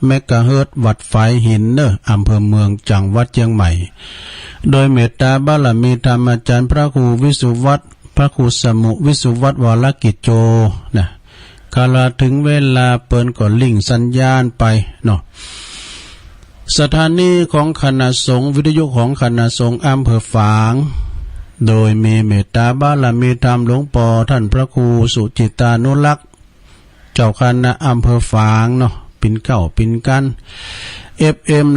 เมกะเฮิรตซ์วัดไฟหินเนออำเภอเมืองจังหวัดเชียงใหม่โดยเมตตาบารมีธรรมอาจารย์พระครูวิสุวัตรพระครูสมุวิสุวัตรวรกิจโจนะกาลถึงเวลาเปิ้นก็ลิงสัญญาณไปเนาะสถานีของคณะสงฆ์วิทยุของคณะสงฆ์อำเภอฝางโดยมีเมตตาบารมีธรรมหลวงปู่ท่านพระครูสุจิตานุรักษ์เจ้าคณะอำเภอฝางเนาะปิ่นเก้าปิ่นกัน FM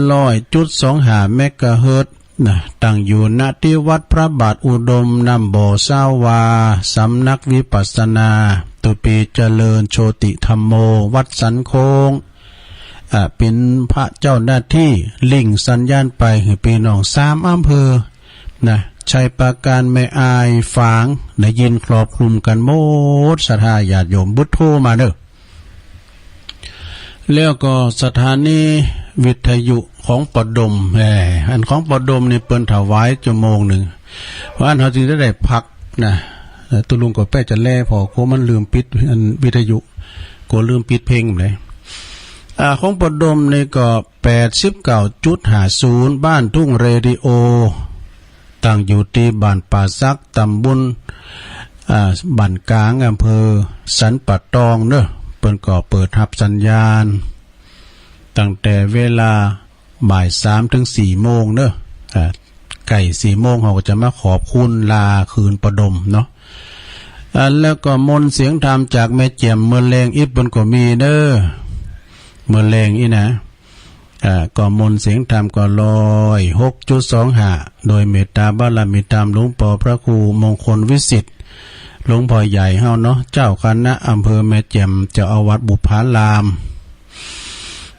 100.25 เมกะเฮิรตซ์นะตั้งอยู่ณที่วัดพระบาทอุดมนำบ่อสาวาสำนักวิปัสสนาตุปีเจริญโชติธรรมโมวัดสันโคงเป็นพระเจ้าหน้าที่ลิงสัญญาณไปให้พี่น้อง3อำเภอนะชัยปราการแม่อายฝางได้ยินครอบคลุมกันหมดศรัทธาญาติโยมบุตรโทมาเด้อแล้วก็สถานีวิทยุของปดมอันของปดมนี่เปิ้นถวายชั่วโมงหนึ่งเพราะอันเขาจึงได้พักนะตุลุงก็แป้จะแล่พอโคมันลืมปิดอันวิทยุก็ลืมปิดเพลงเลยของปดมนี่ก็ 89.50 บ้านทุ่งเรดิโอตั้งอยู่ที่บ้านป่าซักตำบลบ้านกลางอำเภอสันป่าตองเนอะเปิ้นก็เปิดรับสัญญาณตั้งแต่เวลาบ่าย3 ถึง 4 โมงเนอะไก่ 4 โมงเขาก็จะมาขอบคุณลาคืนประดมเนาะแล้วก็มนต์เสียงธรรมจากแม่เจียมเมืองแรงอีกเปิ้นก็มีเด้อเมืองแรงอีนะก็มนต์เสียงธรรมก็106.25โดยเมตตาบารมีธรรมหลวงพ่อพระครูมงคลวิสิทธิ์หลวงพ่อใหญ่เฮาเนาะเจ้าคณะอำเภอแม่แจ่มเจ้าอาวัดบุพาราม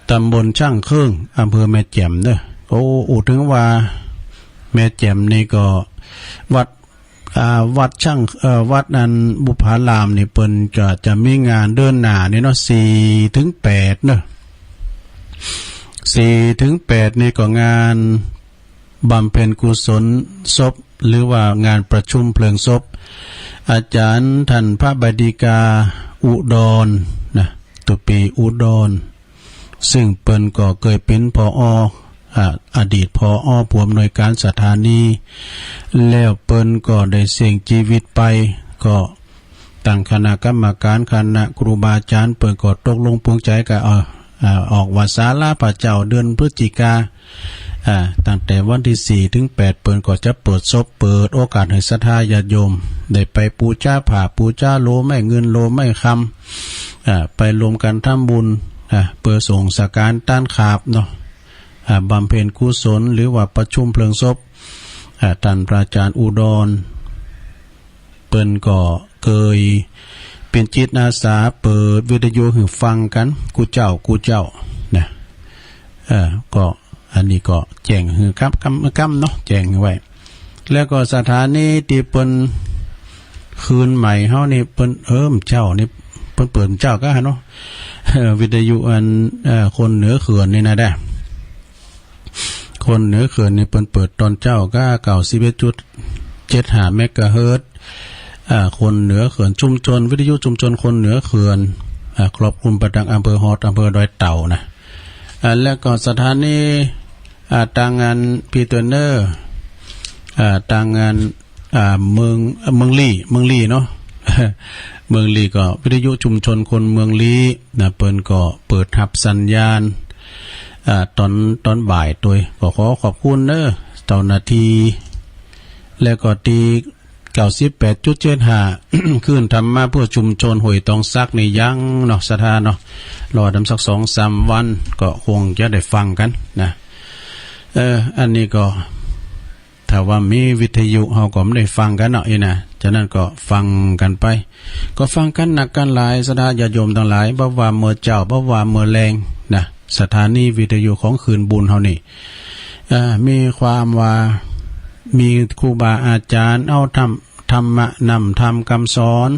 ตำบลช่างเครื่องอำเภอแม่แจ่มเด้อโอ้ถึงว่าแม่แจ่มนี่ก็วัดช่างวัดนั้นบุพารามนี่เปิ้นก็จะมีงานเดินหน้านี่เนาะ4 ถึง 8เนาะ4 ถึง 8นี่ก็งานบำเพ็ญกุศลศพหรือว่างานประชุมเพลิงศพอาจารย์ท่านพระบดีกาอุดรนะตุปีอุดรซึ่งเปิ้นก็เคยเป็นผอ.อดีตผอ.ผู้อำนวยการสถานีแล้วเปิ้นก็ได้เสี่ยงชีวิตไปก็ตั้งคณะกรรมการคณะครูบาอาจารย์เปิ้นก็ตกลงปลงใจกันออกว่าศาลาพระเจ้าเดือนพฤศจิกาตั้งแต่วันที่ 4 ถึง 8 เปิ้นก็จะเปิดศพเปิดโอกาสให้ศรัทธาญาติโยมได้ไปปูชาผ้าปูชาโลไม่เงินโลไม่คำไปรวมกันทำบุญเปิดส่งสการต้านขาบเนาะบำเพ็ญกุศลหรือว่าประชุมเพลิงศพท่านพระอาจารย์อุดรเปิ้นก็เคยเป็นจิตอาสาเปิดวิทยุให้ฟังกันกูเจ้านะก็อันนี้ก็แจ้งคือครับกำเนาะแจ้งไว้แล้วก็สถานีที่เปิ้นคืนใหม่เฮานี่เปิ้นเจ้านี่เปิ้นเปิดเจ้าก็เนาะวิทยุอันคนเหนือเขื่อนนี่นะได้คนเหนือเขื่อนนี่เปิ้นเปิดตอนเจ้าก็91.75 เมกะเฮิรตซ์คนเหนือเขื่อนชุมชนวิทยุชุมชนคนเหนือเขื่อนครอบคลุมไปทางอำเภอฮอดอำเภอดอยเต่านะแล้วก็สถานีต่างงานพีเตอร์เนอร์ต่างงานเมืองลี่เนาะ เมืองลี่ก็วิทยุชุมชนคนเมืองลี่นะเปิ้นก็เปิดรับสัญญาณตอนบ่ายตัวก็ขอขอบคุณเด้อเจ้าหน้าที่แล้วก็ตี98.75 ขึ้นทำมาเพื่อชุมชนห้วยตองซักในยังเนาะสถานเนาะรอดำสัก 2-3 วันก็คงจะได้ฟังกันนะอันนี้ก็ถ้าว่ามีวิทยุเฮาก็ไม่ได้ฟังกันเนาะนะฉะนั้นก็ฟังกันไปก็ฟังกันหนักกันหลายศรัทธาญาติโยมทั้งหลายบ่ว่าเมื่อเจ้าบ่ว่าเมื่อแรงนะสถานีวิทยุของคืนบุญเฮานี่มีความว่ามีครูบาอาจารย์เอาธรรมะนำธรรมคำสอน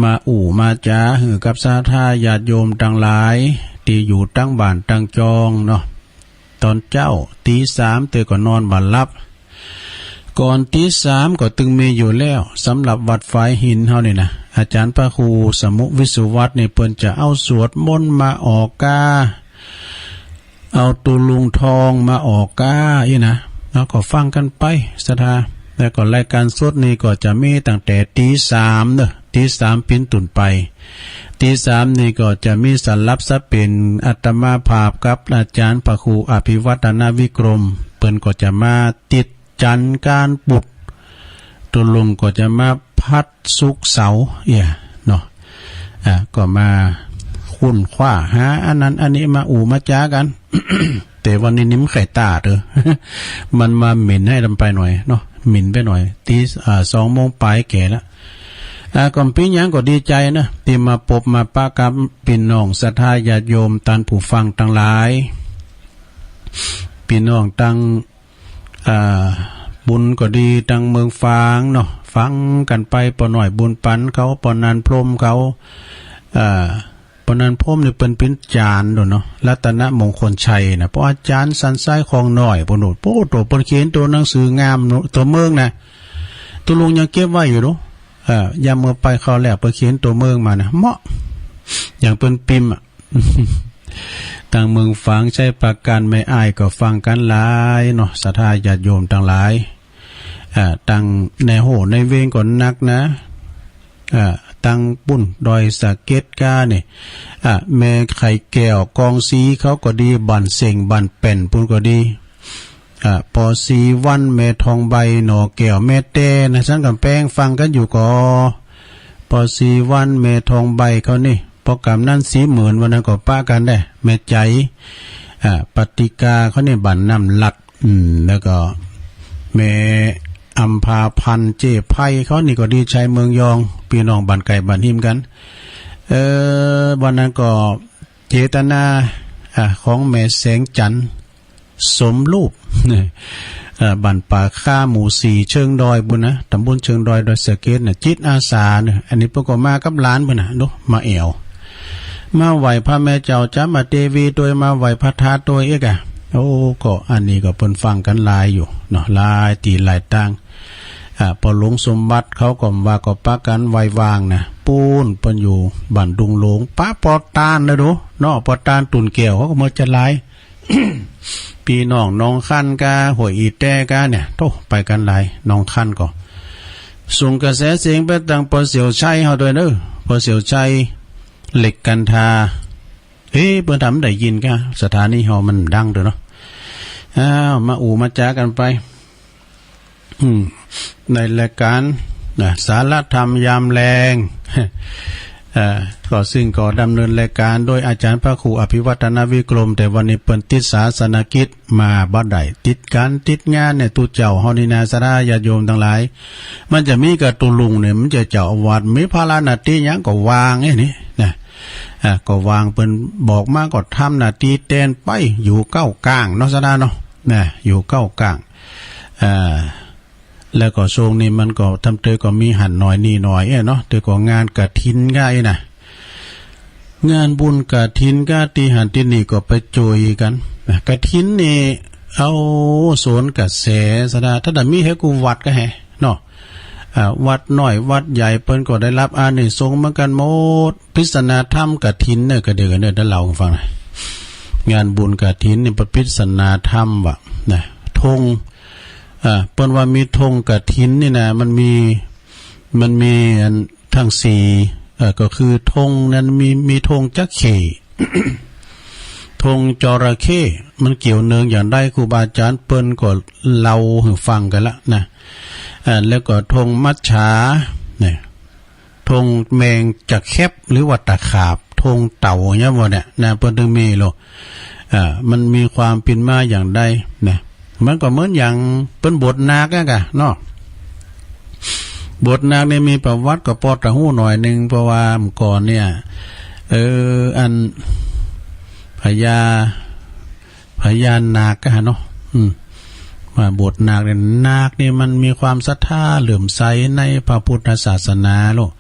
มามาจาหือกับศรัทธาญาติโยมทั้งหลายที่อยู่ตั้งบ้านตั้งจองเนาะตอนเจ้าตี 3ตื่นก็นอนบ่หลับก่อนตี 3ก็ตึงมีอยู่แล้วสำหรับวัดฝายหินเฮานี่นะอาจารย์พระครูสมุวิสุวัตรนี่เปิ้นจะเอาสวดมนต์มาออกกา เอาตุลุงทองมาออกก้าอีนะแล้วก็ฟังกันไปศรัทธาแล้วก็รายการสดนี้ก็จะมีตั้งแต่ตีสามเนอะตีสามปิ้นตุนไปตีสามนี่ก็จะมีสลับซับเป็นอัตมาภาพกับอาจารย์พระครูอภิวัฒนาวิกรมเปิ้นก็จะมาติดจันการปุดตุลุงก็จะมาพัดสุกเสาเนาะก็มาคุ้นคว้าหาอันนั้นอันนี้มามาจ้ากัน แต่วันนี้นิ้มไข่ตาเถอะ มันมาหมิ่นให้ลำไปหน่อยเนาะหมิ่นไปหน่อยตี2 โมงปลายแก่แล้วก่อนปียังก็ดีใจนะที่มาพบมาปะกับพี่น้องศรัทธาญาติโยมตันผู้ฟังทั้งหลายพี่น้องตั้งบุญก็ดีตั้งเมืองฟางเนาะฟังกันไปปอหน่อยบุญปันเขาปอนันพรมเขาปอนันพรมนี่เป็นจานเนาะรัตนมงคลชัยนะเพราะอาจารย์สันไส้ของหน่อยปอหนุดโป้ตัวปนเขียนตัวหนังสืองามตัวเมืองนะตัวลุงยังเก็บไว้อยู่เนาะยามเมื่อไปเขาแล้วไปเขียนตัวเมืองมานะเหมาะอย่างเป็นปิมต่างเมืองฟังใช้ประการไม่อายก็ฟังกันหลายเนาะศรัทธาญาติโยมต่างหลายต่างในโหในเวงก่อนนักนะตั้งปุ้นดอยสะเก็ดกาเนี่ยแม่ไข่แก้วกองสีเขาก็ดีบันเสงบันเป็นปุ้นก็ดีปอสีวันแม่ทองใบหนอแก้วแม่เต้นะฉันกับแป้งฟังกันอยู่ก็ปอสีวันแม่ทองใบเขานี่โปรแกรมนั่น40,000วันนั้นก็ป้ากันได้แม่ใจปฏิกาเขาเนี่ยบันน้ำหลัดแล้วก็แม่อัมพาพันเจ๊ไพ่เขานี่ก็ดีใจเมืองยองพี่น้องบันไก่บันหิมกันวันนั้นก็เจตนาของแม่แสงจันทร์สมรูปบันป่าข้าหมู่4เชิงดอยบุญนะตำบลเชิงดอยดอยสะเก็ดน่ะจิตอาสาเนี่ยอันนี้พวกก็มากับหลานบุญนะดูมาเอวมาไหวพระแม่เจ้าจ้ามาเทวีตัวมาไหวพระธาตุตัวเอกโอ้ก็อันนี้ก็เพิ่นฟังกันหลายอยู่เนาะหลายตีหลายตังพอหลวงสมบัติเขาก็ว่าก็ปะกันไว้วางนะปูนเพิ่นอยู่บ้านดุงหลวงป้าปอตานเลยดูเนาะปอตานตุนแก้วเขาก็มาจะหลาย พี่น้องน้องขั้นกาหวยอีแต้กาเนี่ยโตไปกันหลายน้องขั้นก็ส่งกระแสเสียงไปทางปอเสี่ยวชัยเฮาด้วยเด้อปอเสี่ยวชัยเหล็กกันทาเพิ่นทำได้ยินกะสถานีเฮามันดังเด้อเนาะมามาจ้ากันไปในรายการสารธรรมยามแรงก็ซึ่งก็ดำเนินรายการโดยอาจารย์พระครูอภิวัฒนาวิกรมแต่วันนี้เปิ้นติดศาสนกิจมาบ่ได้ติดการติดงานเนี่ยตุเจ้าเฮานี่นะศรัทธาญาติโยมทั้งหลายมันจะมีกับตุลุงเนี่ยมันจะเจ้าอาวาสมีภาระหน้าที่หยังก็วางไอ้นี่นะก็วางเปิ้นบอกมาก็ทำหน้าที่แทนไปอยู่เก้ากลางเนาะศรัทธาเนาะนะอยู่เก้ากลางแล้วก็ช่วงนี้มันก็ทำเตยก็มีหันหน่อยนี่หน่อยเนาะแต่ก็งานกฐินง่ายนะงานบุญกฐินก็ตีหันที่นี่ก็ไปโจยกันกฐินนี่เอาสวนกระแสสดาถ้าได้มีให้กูวัดก็ให้เนาะวัดน้อยวัดใหญ่เปิ้นก็ได้รับอานิสงส์เหมือนกันหมดพิศนาธรรมกฐินเนี่ยก็เดี๋ยวกันเนี่ยได้เล่าให้ฟังนะงานบุญกฐินนี่ประพิศนาธรรมว่ะนะธงเปิ้นว่ามีธงกฐินนี่นะมันมีทั้ง4ก็คือธงนั้นมีธงจักเข่ ธงจระเข้มันเกี่ยวเนืองอย่างใดครูบาอาจารย์เปิ้นก็เล่าให้ฟังกันละนะแล้วก็ธงมัจฉาเนี่ยธงแมงจักแคบหรือว่าตะขาบธงเต่าเนี่ยบ่เนี่ยนะเปิ้นถึงมีโลมันมีความเป็นมาอย่างใดนะมันก็เหมือนอย่างเป็นบทนาคกะเนาะบทนาคเนี่ยมีประวัติก็พอจะฮู้หน่อยนึงเพราะว่าเมื่อก่อนเนี่ยอันพญานาคกะเนาะว่าบทนาคเนี่ยนาคเนี่ยมันมีความศรัทธาเหลื่อมใสในพระพุทธศาสนาโลก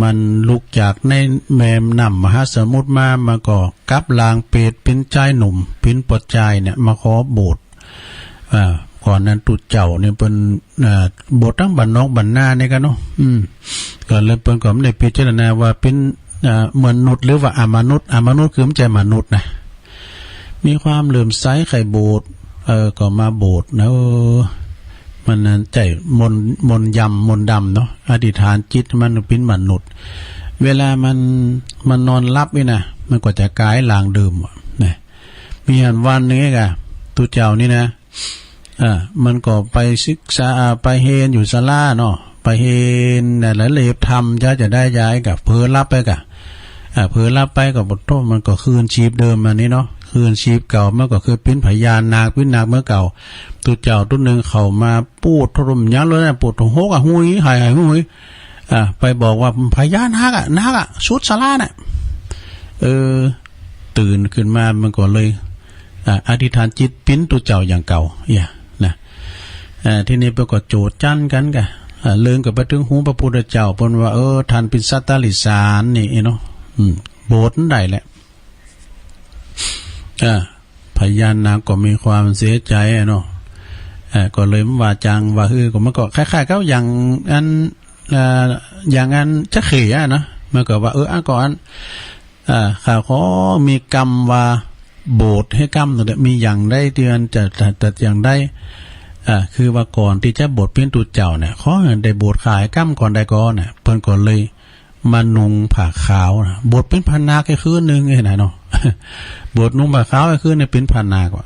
มันลุกจากในแม่น้ำมหาสมุทรมาก็กลับลางเปรตเป็นชายหนุ่มเป็นปดชายเนี่ยมาขอโบสถ์ก่อนนั้นตุเจ้าเนี่ยเป็นโบสถ์ทั้งบ้านนอกบ้านนาเนี่ยกันเนาะก็เลยเปิ้นก็ได้พิจารณาว่าเป็นมนุษย์หรือว่าอมนุษย์คือไม่ใช่มนุษย์นะ มีความเหลื่อมใสไข่โบสถ์ก็มาโบสถ์นะมันนั้นใจมนยำมนดำเนาะอธิษฐานจิตมันเป็นมนุษย์เวลามันนอนรับนี่นะมันก็จะกลายลางเดิมนะมีวันนึงกะตุเจ้านี่นะมันก็ไปศึกษาไปเฮนอยู่ศาลาเนาะไปเฮนแล้วเลบทำจะได้ย้ายกับเพอรับไปกะเพอรับไปกับบทโทษมันก็คืนชีพเดิมมานี่เนาะคืนชีพเก่ามันก็คือเป็นพญานาคเป็นนาคเมื่อเก่าตุเจ้าตัวนึงเข้ามาปูดทรมยันเลยนะปูดหกหุยหายหุยไปบอกว่าพญานาคชุดศาลาน่ะตื่นขึ้นมามันก็เลยอธิษฐานจิตปิ้นตัวเจ้าอย่างเก่านะที่นี่ปรากฏโจทย์จันกันกะเลื่อนกับไปถึงหูพระพุทธเจ้าเพิ่นว่าท่านเป็นสัตตลิสารนี่เนาะโบสถ์ได้แหละพญานาคก็มีความเสียใจเนาะก็เลยว่าจังว่าก็มันก็คล้ายๆกับอย่างอันจะเขียนะมันก็ว่าก่อนข้าขอมีกรรมว่าโบสถ์ให้กรรมเนี่ยมีอย่างได้เดือนจะอย่างได้คือว่าก่อนที่จะบทเป็นตุเจ้าเนี่ยขอได้บทขายกรรมก่อนได้ก่อนเนี่ยเพิ่นก่อนเลยมานุงผ้าขาวนะบทเป็นพันนาแค่คืนนึงไงนะเนาะบทนุงผ้าขาวแค่คืนเนี่ยเป็นพันนากว่า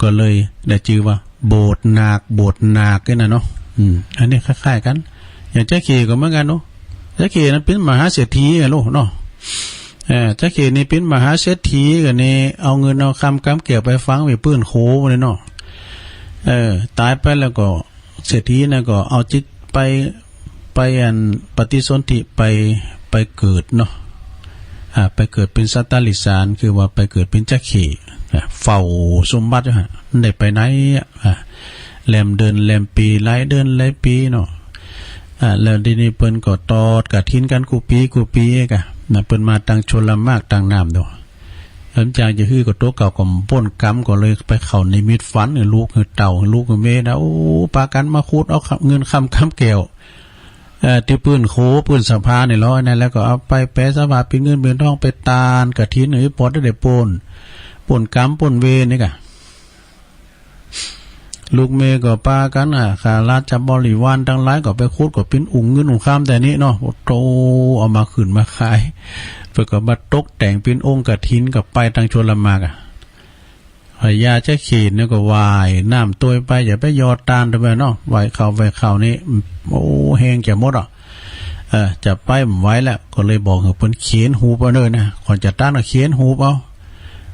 ก็เลยได้ชื่อว่าโบสถ์นาคกันนะเนาะอันนี้คล้ายๆกันอย่างเจ้าเขก็เหมือนกันเนาะเจ้าเขนั้นเป็นมหาเศรษฐีไงลูกเนาะเจ้าเขนี่เป็นมหาเศรษฐีกันนี่เอาเงินเอาคำกำเกี่ยวไปฟังไปปื้นโคเลยเนาะตายไปแล้วก็เศรษฐีนะก็เอาจิตไปอันปฏิสนธิไปเกิดเนาะไปเกิดเป็นสัตตลิสารคือว่าไปเกิดเป็นเจ้าเขเฝ้าสมบัติฮะได้ไปไหนแลมเดินแลมปีหลายเดินหลายปีเนาะแล้วทีนี้เปิ้นก็ตอดกะทินกันกูปีกะนะเปิ้นมาตั้งชนละมากตั้งน้ำดอกหลังจากจะคือก็โตเก่าก็ป้นกำก็เลยไปเข้าในมิดฝันลูกเต่าลูกเมนะโอ้ปากันมาคูดเอาเงินคำแก้วที่ปืนโคปืนสภาเนี่ยร้อยนั่นแล้วก็เอาไปแปะสภาเป็นเงินเป็นทองไปตาลกะทินหรือปอดได้ปนกำปนเวนี่กะลูกเมก็ปากันข้าราชบริวารทั้งหลายก็ไปคูดก็เป็นเงินข้ามแต่นี้เนาะโตเอามาขึ้นมาขายเพื่อก็มาตกแต่งเป็นองค์กฐินกับไปทางชลมากพญาเจ้าขีดเนี่ยก็วายน้ำตัวไปอย่าไปยอดตาลไปเนาะไว้เขานี่โอ้แห้งจะหมดจะไปไว้แล้วก็เลยบอกเพิ่นเขียนหูไปเลยนะก่อนจะต้านก็เขียนหูเอา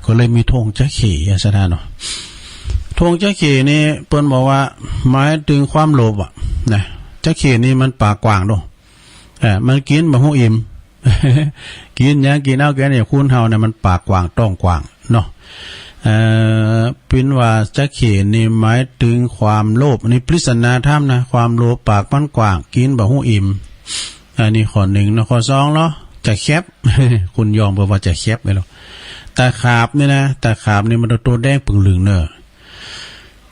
ก็เลยมีธงเจ้าขีสถานเนาะธงเจ้าเขนี่เปิ้นบอกว่าหมายถึงความโลภนะเจ้าเขนี่มันปากกว้างด้วยมันกินบ่ฮู้อิ่ม กินยังกินเอาแกเนี่ยคุณเฮาเนี่ยมันปากกว้างต้องกว้างเนาะเป็นว่าเจ้าเขนี่หมายถึงความโลภอันนี้ปริศนาธรรมนะความโลภปากมันกว้างกินบ่ฮู้อิ่มอันนี้ข้อ1เนาะข้อ2เนาะจะแคบ คุณยอมบอกว่าจะแคบไปแล้วตาขาบนี่นะตาขาบนี่มันตัวแดงปึงเหลืองเนอะ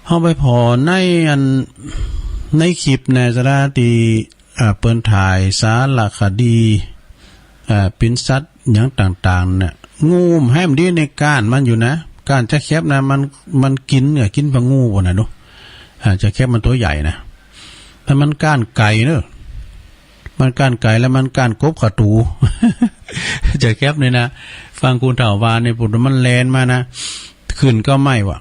เข้าไปพอในคลิปในสระตีเปิ้นถ่ายสารคดีเป็นสัตว์อย่างต่างๆเนี่ยงูมให้มันดีในก้านมันอยู่นะก้านจะแคบนะมันกินเนี่ยกินปลางูวะนะดูจะแคบมันตัวใหญ่นะแล้วมันก้านไก่เนอะมันก้านไก่แล้วมันก้านกบขาตู จะแคบเนี่ยนะฟังคุณเถ่าวานในปุถุมันแลนมานะขึ้นก็ไม่วะ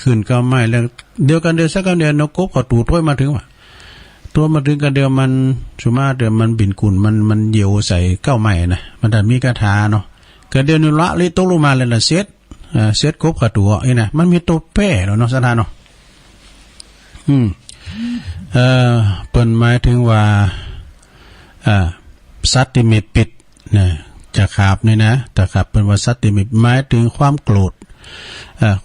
ขึ้นก็ไม่แล้วเดียวกันเดียวสักกันเดียวนกบขาตูถ้วยมาถึงวะตัวมาถึงกันเดียวมันสุมาเดียวมันบินกุ่นมันเหี่ยวใส่เก้าไม้นะมันดันมีกระทาเนาะกันเดียวนี่ละเลยตกลงมาเลยละเซตกบขาตูไอ้นะมันมีตัวแป้เนาะสถานเนาะเปิ้นหมายถึงว่าสัตว์ที่มีปิดนะจะขาบนี่นะแต่ขาบเป็นว่าสัตว์ที่มีหมายถึงความโกรธ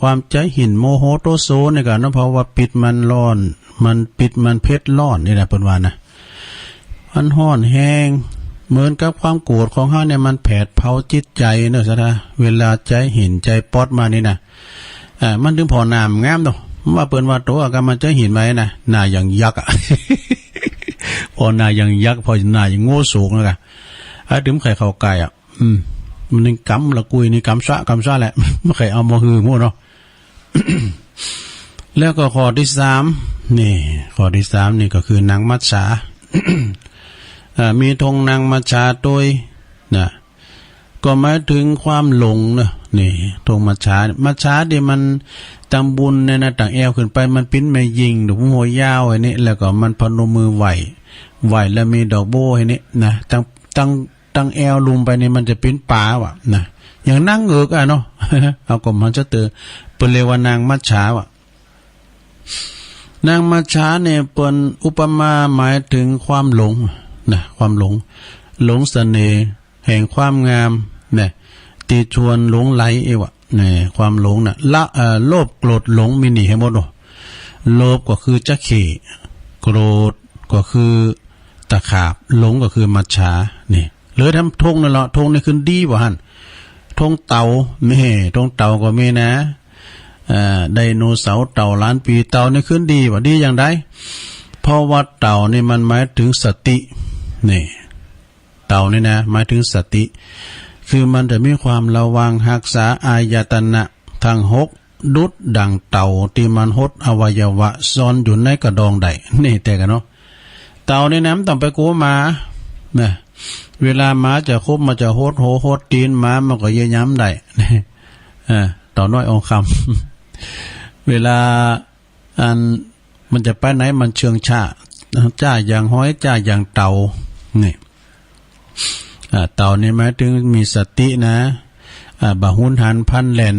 ความใจหินโมโหโตโซในการนั้นเพราะว่าปิดมันร้อนมันปิดมันเพชรร้อนนี่แหละเปิ้นว่านะมันร้อนแห้งเหมือนกับความโกรธของเฮาเนี่ยมันแผดเผาจิตใจเนอะซะนะเวลาใจหินใจป๊อดมานี่นะมันถึงพอน้ำงามดอกว่าเปิ้นว่าตัวก็มันใจหินไว้นะหน้าอย่างยักษ์ พอหน้าอย่างยักษ์พอหน้าอย่างโง่สูงแล้วกันถึงใครเข้าใกล้ มันนึงกำละกุยนี่กำซะแหละไม่เคยเอามาหือมั่วเนาะ แล้วก็ข้อที่3นี่ข้อที่3นี่ก็คือนางมัจฉา มีธงนางมัจฉาโดยนะก็หมายถึงความหลงนะนี่ธงมัจฉาเดี๋ยวมันตำบุญเนี่ยนะต่างแอวขึ้นไปมันปิ้นไม่ยิงดอกหัวยาวไอ้นี่แล้วก็มันพนมมือไหวแล้วมีดอกโบไอ้นี่นะตั้งแอวลุมไปนี่มันจะปิ้นป่าวะนะอย่างนั่งเงือกเนาะ เอาก็มันจะเตอเปิ้นเรียกว่านางมัจฉาวะนางมัจฉาเนี่ยเปิ้นอุปมาหมายถึงความหลงนะความหลงเสน่ห์แห่งความงามเนี่ยตีชวนหลงไหลเอวะเนี่ยความหลงน่ะโลภโกรธหลงมีหนีให้หมดโลภก็คือจักขี่โกรธก็คือตะขาบหลงก็คือมัจฉานี่หรือทำธงนั่นแหละธงนี่ขึ้นดีบ่หั่นธงเต่าไม่ธงเต่าก็มีนะไดโนเสาร์เต่าล้านปีเต่านี่ขึ้นดีบ่ดีอย่างไรเพราะว่าเต่านี่มันหมายถึงสตินี่เต่านี่นะหมายถึงสติคือมันจะมีความระวังรักษาอายตนะทั้ง6ดุจดังเต่าที่มันหดอวัยวะซ่อนอยู่ในกระดองใดนี่แต่กันเนาะเต่านี่นะมันต้องไปกู้มาเนี่ยเวลาม้าจะคบมันจะโหดตีนม้ามันก็เยย้ำได้เต่าน้อยองคำเวลามันจะไปไหนมันเชิงจ้าอย่างห้อยจ้าอย่างเต่านี่เต่านี่หมายถึงมีสตินะบะหุนหันพันแลน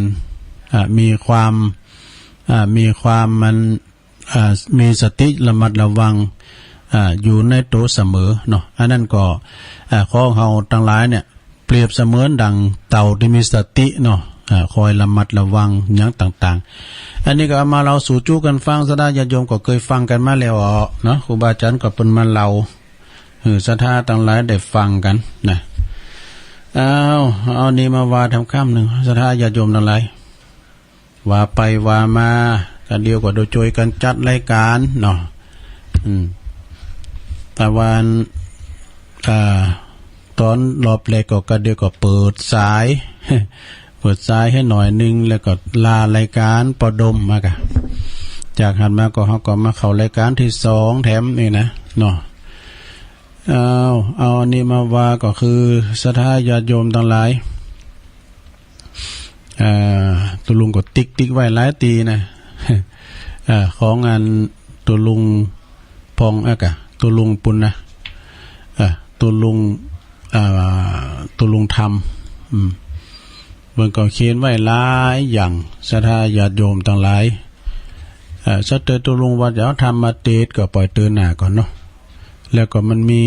มีความมันมีสติระมัดระวังอยู่ในตัวเสมอเนาะอันนั้นก็ของเฮาทั้งหลายเนี่ยเปรียบเสมือนดังเต่าที่มีสติเนาะคอยระมัดระวังอย่างต่างๆอันนี้ก็เอามาเราสู่จู้กันฟังซะได้ญาติโยมก็เคยฟังกันมาแล้วเนาะครูบาอาจารย์ก็เป็นมาเล่าศรัทธาทั้งหลายได้ฟังกันนะเอานี่มาว่าทำข้ามหนึ่งศรัทธาญาติโยมทั้งหลายว่าไปว่ามากันเดียวก็โดยช่วยกันจัดรายการเนาะแต่วันตอนรอบแรกก็กันเดียวก็เปิดสายให้หน่อยนึงแล้วก็ลารายการประดมมากะจากหันมาก็เขาก็มาเข้ารายการที่2แถมนี่นะเนาะเอานี่มาว่าก็คือศรัทธาญาติโยมทั้งหลายตุลุงก็ติ๊กไว้หลายตีนะของงานตุลุงพองตุลุงปุณนะตุลุงธรรมเบิ่งก็เขียนไว้หลายอย่างศรัทธาญาติโยมทั้งหลายสัตว์ตุลุงวัดยาวธรรมมาเตศก็ปล่อยเตือนหน้าก่อนเนาะแล้วก็มันมี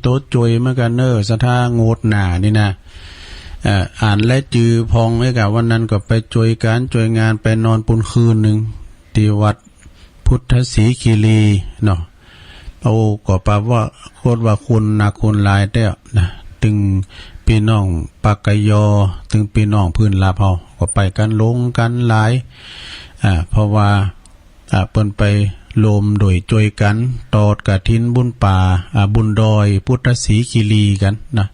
โต๊ะจวยเหมือนกันศรัทธาโงดหน้านี่นะอ่านและจือพองไว้กับวันนั้นก็ไปจวยงานไปนอนปุนคืนนึงที่วัดพุทธศรีคีรีเนาะก็แปลว่าโคตรว่าคุณนาคุณหลายเด้อนะตึงพี่น้องปากกยอตึงพี่น้องพื้นลาเฮาก็ไปกันลงกันหลายเพราะว่าเปิ้นไปโลมโดยจวยกันตอดกฐินบุญป่าบุญดอยพุทธศรีคีรีกันนะ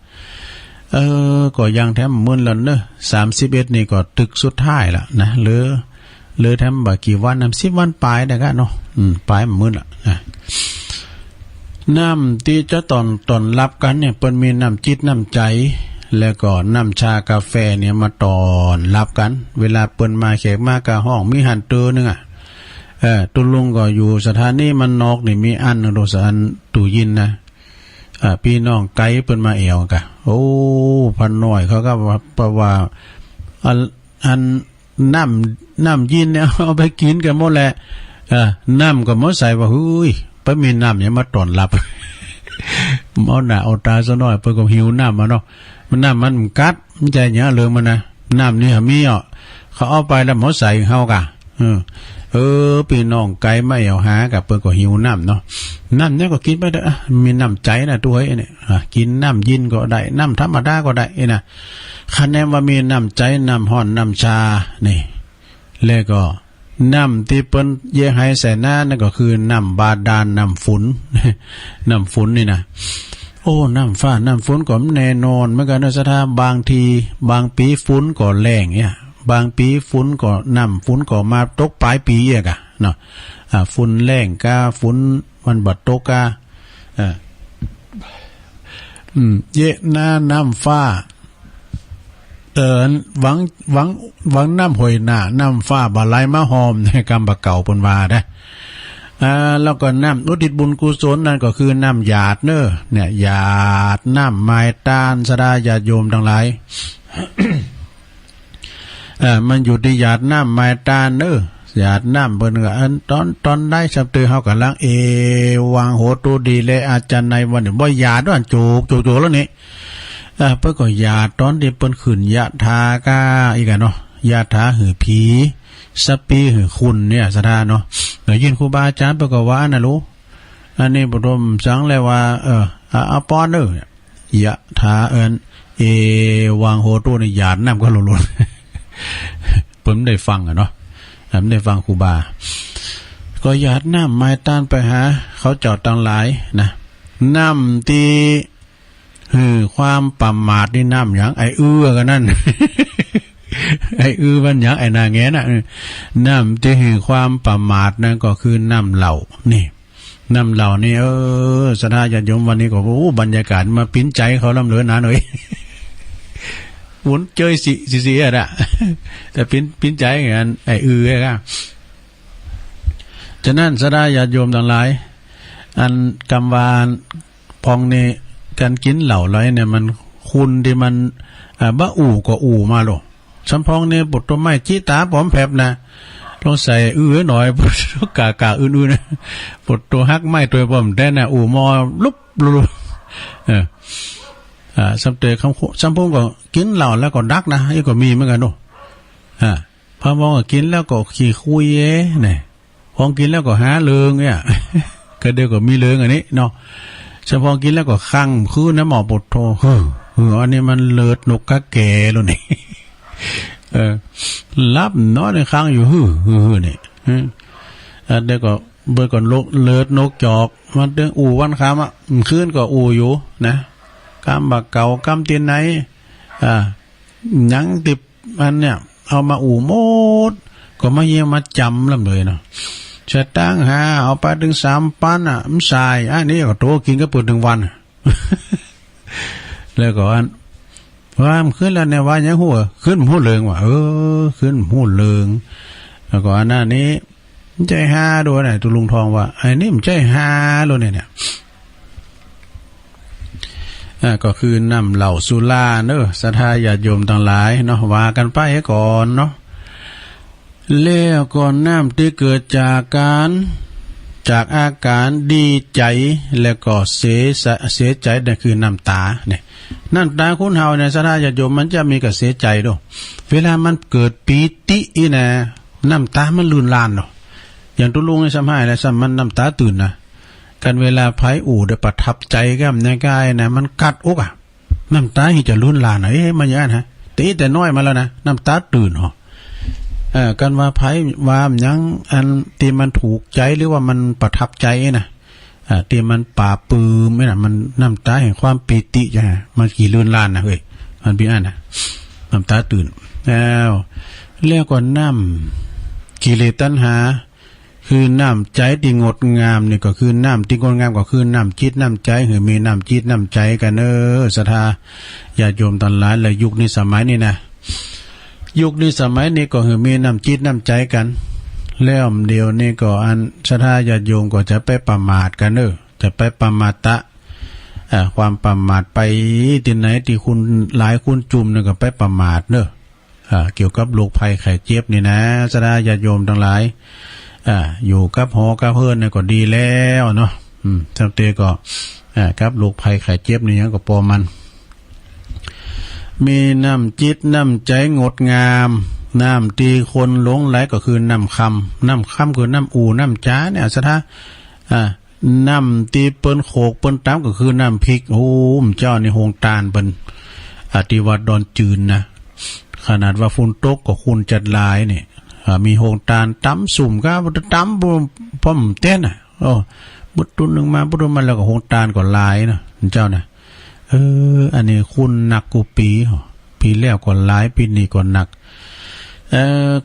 ก็ยังแถมมื้อละเนอะ31นี่ก็ตึกสุดท้ายละนะเหลือแถมบ่กี่วัน10วันปลายได้กะเนาะปลายมื้อละนะน้ำที่จะตอนรับกันเนี่ยเปิ้นมีน้ำจิตน้ำใจแล้วก็น้ำชากาแฟเนี่ยมาตอนรับกันเวลาเปิ้นมาแขกมากะห้องมีหันเตอนึงตุลุงก็อยู่สถานีมันนอกนี่มีอันโดสอันตู่ยินนะพี่น้องไกลเปิ้นมาเอวกะโอ้พันหน่อยเขาก็ว่าอันน้ำยินเนี่ยเอาไปกินกันหมดแหละน้ำก็มาใส่ว่าเฮ้ยไปมีน้ำยังมาตอนรับเอาหน้าเอาตาซะหน่อยเปิ้นก็หิวน้ำมาเนาะมันกัดมันใจเนี้ยเลยมันนะน้ำนี่มีเขาเอาไปแล้วมาใส่เฮากะพี่น้องไกลไม่เอาหากับเปิ้นก็หิวน้ำเนาะน้ำเนี่ยก็กินไปได้มีน้ำใจนะตัวไอ้เนี่ยกินน้ำยินก็ได้น้ำธรรมดาก็ได้นะคะแนนว่ามีน้ำใจน้ำห้อนน้ำชานี่แล้วก็น้ำที่เปิ้นเยให้ใส่หน้านั่นก็คือน้ำบาดาลน้ำฝนนี่นะ โอ้น้ำฟ้าน้ำฝนก็แน่นอนเหมือนกันนะสถาบางทีบางปีฝนก็แรงเนี่ยบางปีฝนก็น้ำฝนก็มาตกปลายปีอ่ะกะเนาะฝนแรงกาฝนมันบัดตกกาเยะหน้าน้ำฟ้าหวังน้ำหอยหน้าน้ำฟ้าบาไหลมาหอมในกำบะเก่าปนว่าได้แล้วก็น้ำอุทิศบุญกุศลนั่นก็คือน้ำหยาดเนอเนี่ยหยาดน้ำไม้ตานสดาญาติโยมทั้งหลาย มันอยู่ที่หยาดน้ำไม้ตานเนอหยาดน้ำเพิ่นก็ตอนได้สับตือเฮากํลังวังโหตูดีเลยอาจารย์ในวันนี้บ่หยาดว่าโจกแล้วนี่เพิ่นก็หยาดตอนที่เพิ่นขึ้นยะทากาอีกเนาะยะทาหือผีสปีหือคุณเนี่ยสถานเนาะได้ยินครูบาอาจารย์เพิ่นก็ว่านะลูกอันนี้บ่รมสังเลยว่าอาปอนเด้อยะทาวังโหตูนี่หยาดน้ำก็หล่นๆผมได้ฟังเนาะผมได้ฟังครูบาก็หยาดน้ำไม้ต้านไปหาเขาเจ้าต่างหลายนะน้ำตีความประมาทนี่น้ำอย่างไอ้กันนั่น ไอ้มันอย่างไอ้นาแงน่ะน้ำที่ความประมาทนั่นก็คือน้ำเหล่านี่น้ำเหล่านี่สถาญาติโยมวันนี้ก็บรรยากาศมาปิ้นใจเขาลำเหลือหนาหน่อยวุ้นเจยสิอ่ะแต่ปิ้นใจอย่างนั้นไอ้ก็ฉะนั้นสถาญาติโยมต่างหลายอันกำวานพองนี่การกินเหล่าไรเนี่ยมันคุณที่มันบะก็มาหรอกสัมพองเนี่ยบทตัวไม้จี้ตาปอมแผบนะต้องใส่หน่อยบทกาอื่นๆนะบทตัวฮักไม้ตัวปอมแต่น่ะมอลุบสัมเตะสัมพงก็กินเหล่าแล้วก็ดักนะนี่ก็มีเหมือนกันเนาะพอมองก็กินแล้วก็ขี่คุยเนี่ยพอกินแล้วก็หาเลืองเนี่ยก็เดียวก็มีเลืองอันนี้เนาะเฉพาะกินแล้วก็คั่งคือน้ำหมอปดโทอันนี้มันเลิศนกกะแก่แล้วนี่รับน้อยในคั่งอยู่นี่เดี๋ยวก็เบิดก่อนเลิศนกจอกมันเรื่องวันคำคืนก็อยู่นะกำบักเก่ากำเตียนไหนยังติบมันเนี่ยเอามาหมดก็มาเยี่ยมมาจำลำเลยเนาะจะตั้งหาเอาไปถึง3 ปันมันสายอันนี้ก็โตกินก็เปิดถึงวันแล้วก็ว่ามันขึ้นแล้วเนี่ยว่าอย่างหัวขึ้นหูเลิงว่ะขึ้นหูเลิงแล้วก็อันนี้ใจหาด้วยไหนตุลุงทองว่าไอ้นี่มันใจหาเลยเนี่ยก็คือน้ำเหล่าสุราเนอะศรัทธาญาติโยมทั้งหลายเนาะว่ากันไปให้ก่อนเนาะแล้วก่อนน้ำที่เกิดจากอาการดีใจแล้วก็เสียใจนั่นคือน้ำตาเนี่ยน้ำตาคุณเฮาเนี่ยศรัทธาญาติโยมมันจะมีกับเสียใจด้วยเวลามันเกิดปีตินะน้ำตามันลื่นลานเนาะอย่างตุลุงให้ซ้ำให้แล้วซ้ำมันน้ำตาตื่นนะกันเวลาไผได้ประทับใจกับในกายนะมันกัดอกน้ำตาที่จะลื่นลานมันอย่างนั้นฮะแต่น้อยมาแล้วนะน้ำตาตื่นกันว่าไผว่ายังอันที่มันถูกใจหรือว่ามันประทับใจนะที่มันป่าปืมไม่น่ะมันน้ำตาแห่งความปิติจ้ะมันกี่ลื่นลานนะเฮ้ยมันเป็นอันนะน้ำตาตื่นแล้วก็น้ำกิเลสตัณหาคือน้ำใจที่งดงามนี่ก็คือน้ำที่งดงามก็คือน้ำจิตน้ำใจหรือมีน้ำจิตน้ำใจกันศรัทธาญาติโยมทั้งหลายและยุคนี้สมัยนี้นะยุคนี้สมัยนี้ก็คือมีน้ำจิตน้ำใจกันแล้วเดียวนี่ก็อันศรัทธาญาติโยมก็จะไปประมาทกันจะไปประมาทความประมาทไปที่ไหนที่คุณหลายคุณจุ่มนี่ก็ไปประมาทเกี่ยวกับโรคภัยไข้เจ็บนี่นะศรัทธาญาติโยมทั้งหลายอยู่กับหอกับเพื่อนเนี่ยก็ดีแล้วเนาะสักเตก็กับโรคภัยไข้เจ็บนี่ยังก็พอมันมีน้ำจิตน้ำใจงดงามน้ำตีคนหลงไหลก็คือน้ำคำคือน้ำน้ำจ้าเนี่ยสถาน้ำตีเปิ้นโขกเปิ้นตำก็คือน้ำพริกเจ้าในโฮงตาลเปิ้นอธิวัดดอนจืนนะขนาดว่าฝุ่นตกก็คุณจัดลายเนี่ยมีโฮงตาลตำสุ่มก็ตำพร้อมเต้นบุตรนึงมาบุตรมันแล้วก็โฮงตาลก็ลายนะเจ้านะ อันนี้คุณหนักกูปีแล้วก็หลายปีนี้ก็หนัก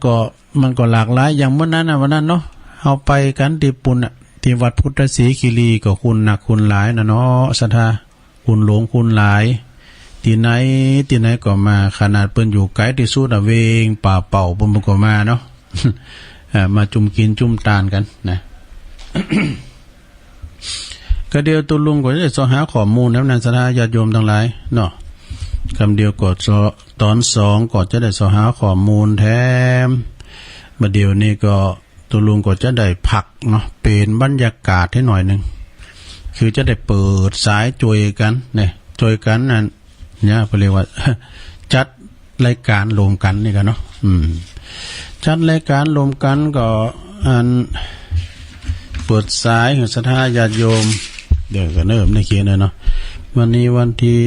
ก็มันก็หลากหลายอย่างเมื่อนั้นวันนั้นเนาะเอาไปกันที่ปุ่นที่วัดพุทธศรีคีรีก็คุณหนักคุณหลายนะเนาะศรัทธาคุณหลงคุณหลายที่ไหนก็มาขนาดเปิ้นอยู่ไกลที่สุดเวงป่าเป่าเปิ้นก็มาเนาะ มาจุ่มกินจุ่มตานกันนะ ก็เดียวตุลุงก็จะสอหาข้อมูลแล้วนันศรัทธาญาติโยมทั้งหลายเนาะคำเดียวก็ตอน2ก็จะได้สอหาข้อมูลแถมบัดเดียวนี้ก็ตุลุงก็จะได้ผักเนาะเป็นบรรยากาศให้หน่อยนึงคือจะได้เปิดสายจวยกันเนี่ยจวยกันนั่นเนี่ยเขาเรียกว่า จัดรายการรวมกันนี่กันเนาะจัดรายการรวมกันก็อันเปิดสายของศรัทธาญาติโยมเดี๋ยวก็เริ่มในเขียนเลยเนาะวันนี้วันที่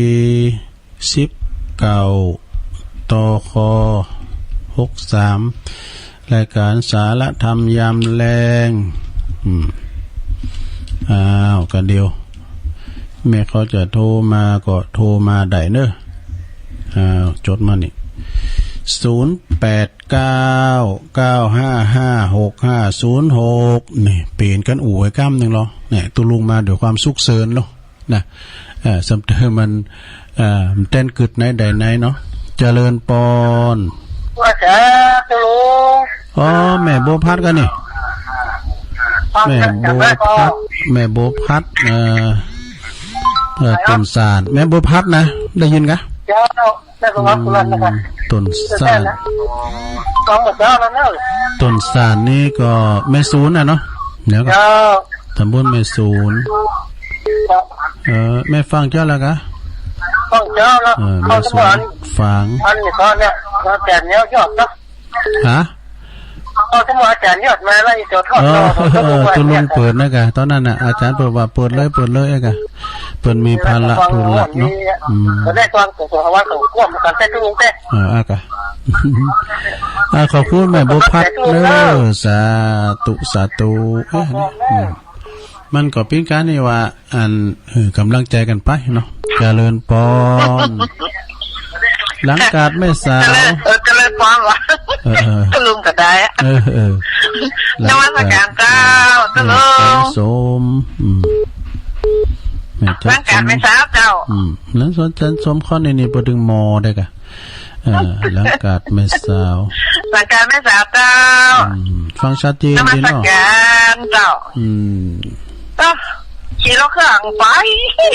19ตค63รายการสารธรรมยามแรงกันเดียวแม่เขาจะโทรมาก็โทรมาได้เนอะจดมานี่0899556506นี่เปลี่ยนกันอู่ไอ้ก้ามหนึ่งหรอเนี่ยตุลุงมาด้วยความสุขเสริญเนาะนะสำเติมมันเต้นกึดไหนใดไหนเนาะเจริญปอนว่าจะตุลุงอ๋อแม่โบพัดกันนี่แม่โบพัดต้นสารแม่โบพัดนะได้ยินกะเจ้าได้ก็ว่าคุณนั่นนะคะต้นสารต้องหมดแล้วนะต้นสารนี่ก็แม่ศูนย์น่ะเนาะเดี๋ยวก็ตำบลแม่ศูนย์แม่ฟังเจ้าแล้วกะฟังเจ้าแล้วแม่ศูนย์ฟังอันนี้ก็เนี่ยก็แก่เนี้ยยอดนะฮะเอาสมอาจารย์ยอดมาแล้วอีกทอดตุลุงเปิดนะกะตอนนั้นน่ะอาจารย์เปิดว่าเปิดเลยกะเปิดมีภาระธุระเนาะก็ได้ความสุขภาวะของก้มกันแต่ตุลุงแต่กะขอบคุณแม่บุพัฒน์เด้อสาธุมันก็เป็นการนี่ว่าอันกำลังใจกันไปเนาะเจริญปอนหลังการไม่สาวเจริญปอนวะตุลุงก็ได้นวัตกรรมเจ้าตุลุงสมหลังการไม่สาวเจ้านั้นสนใจสมข้อนี้ปดึงมอได้กะหลังการไม่สาวหลังการไม่สาวเจ้าฟังชัดเจนดีเนาะเจ้าขี่รถเครื่องไป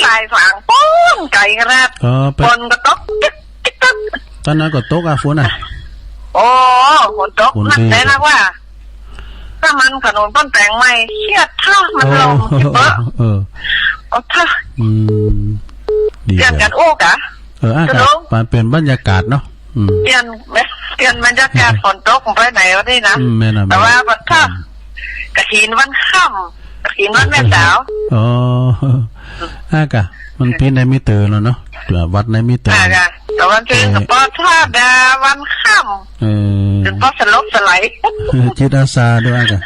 ลายฝั่งป้องไก่กระดับฝนก็ตกตอนนั้นก็ตกฝนโอ้ฝนตกนั่นแหละนะว่าถ้ามันถนนต้นแต่งใหม่เชี่ยท่ามันลงเปท่าเปลี่ยนกันโอ้กะมันเป็นบรรยากาศเนาะเปลี่ยนบรรยากาศฝนตกไปไหนวะนี่นะแต่ว่าวันท่ากระถินวันค่ำกระถินวันแม่สาวกะมันเป็นในมิเตอร์แล้วเนาะวัดในมิเตอร์แต่วันเป็นกับปอท่าดาวันค่ำเป็นปอสลบสไลด์จิตอาสาด้วยกะ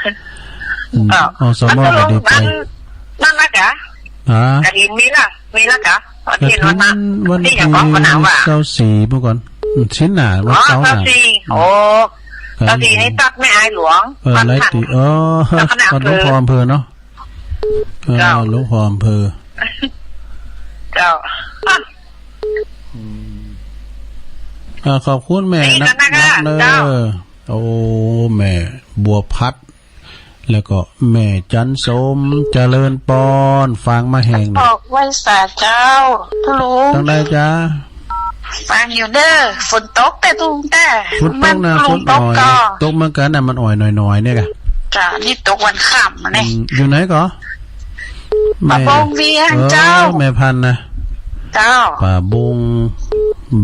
สมอก็ดีไปนั่นนะกะกระถินมีละกะวันที่วันที่อย่างก่อน24เมื่อก่อนชิ้นหนาวันเสาร์หนาโอ้ตอนที่ให้ตักแม่อายหลวงไรตีหลวงพ่ออำเภอเนาะหลวงพ่ออำเภอเจ้าขอบคุณแม่นักเด้อโอ้แม่บัวพัดแล้วก็แม่จันสมเจริญปอนฟังมาแห่งบอกไว้สาเจ้าลุงตั้งได้จ้าฟังอยู่เด้อฝนตกแต่ตุงแต่ฝนตกนะฝนหน่อยตกเหมือนกันน่ะมันอ่อยหน่อยๆเนี่ยกะจ้านี่ตกวันค่ำมาเนี่ยอยู่ไหนก็ป่าบงเวียงเจ้าแม่พันนะเจ้าป่าบุง